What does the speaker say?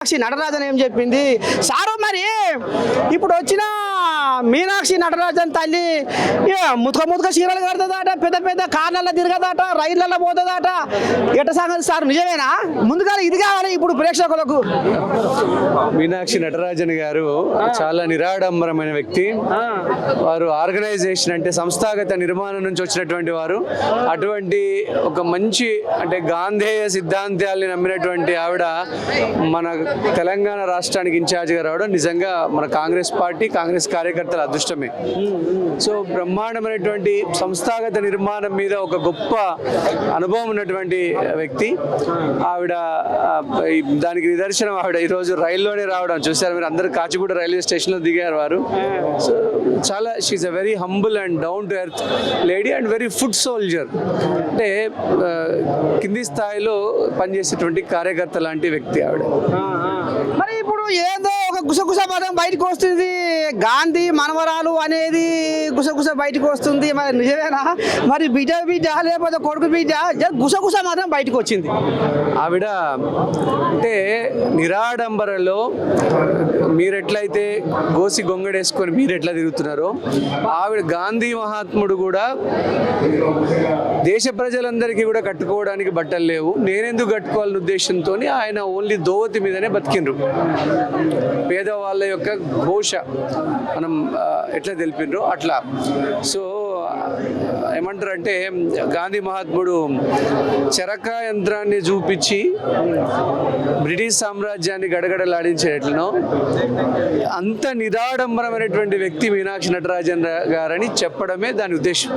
మీనాక్షి నటరాజన్ ఏం చెప్పింది సారు మరి ఇప్పుడు వచ్చిన మీనాక్షి నటరాజన్ తల్లి ముతక చీరలు కడుతుందట, పెద్ద పెద్ద కార్లలో తిరగదట, రైళ్లలో పోతుందట. ఎట్ట సంగతి సార్, నిజమేనా? ముందుగా ఇది కావాలి ఇప్పుడు ప్రేక్షకులకు. మీనాక్షి నటరాజన్ గారు చాలా నిరాడంబరమైన వ్యక్తి. వారు ఆర్గనైజేషన్ అంటే సంస్థాగత నిర్మాణం నుంచి వచ్చినటువంటి వారు. అటువంటి ఒక మంచి అంటే గాంధేయ సిద్ధాంతాల్ని నమ్మినటువంటి ఆవిడ మన తెలంగాణ రాష్ట్రానికి ఇన్ఛార్జిగా రావడం నిజంగా మన కాంగ్రెస్ పార్టీ, కాంగ్రెస్ కార్యకర్తల అదృష్టమే. సో బ్రహ్మాండమైనటువంటి సంస్థాగత నిర్మాణం మీద ఒక గొప్ప అనుభవం ఉన్నటువంటి వ్యక్తి ఆవిడ. దానికి నిదర్శనం ఆవిడ ఈరోజు రైల్లోనే రావడం చూసారు మీరు అందరూ. కాచిగూడ రైల్వే స్టేషన్లో దిగారు వారు. సో చాలా she a very humble and down to earth lady and very food soldier. అంటే కింది స్థాయిలో పనిచేసేటువంటి కార్యకర్త లాంటి వ్యక్తి ఆవిడ. మరి ఇప్పుడు ఏదో ఒక గుసగుస పదం బయటకు వస్తుంది, గాంధీ మనవరాలు అనేది గుసగుస బయటకు వస్తుంది. మరి నిజమేనా? మరి బిడ్డ లేకపోతే కొడుకు బిడ్డ గుసగుస మాత్రం బయటకు వచ్చింది. ఆవిడ అంటే నిరాడంబరలో మీరెట్లయితే గోసి గొంగడేసుకొని మీరు ఎట్లా తిరుగుతున్నారో ఆవిడ గాంధీ మహాత్ముడు కూడా దేశ ప్రజలందరికీ కూడా కట్టుకోవడానికి బట్టలు లేవు, నేనెందుకు కట్టుకోవాలనే ఉద్దేశంతో ఆయన ఓన్లీ దోవతి మీదనే బతికిండ్రు. పేదవాళ్ళ యొక్క ఘోష మనం ఎట్లా తెలిపినరో అట్లా. సో ఏమంటారంటే గాంధీ మహాత్ముడు చరక యంత్రాన్ని చూపించి బ్రిటిష్ సామ్రాజ్యాన్ని గడగడలాడించేట్లనో అంత నిరాడంబరమైనటువంటి వ్యక్తి మీనాక్షి నటరాజన్ గారని చెప్పడమే దాని ఉద్దేశం.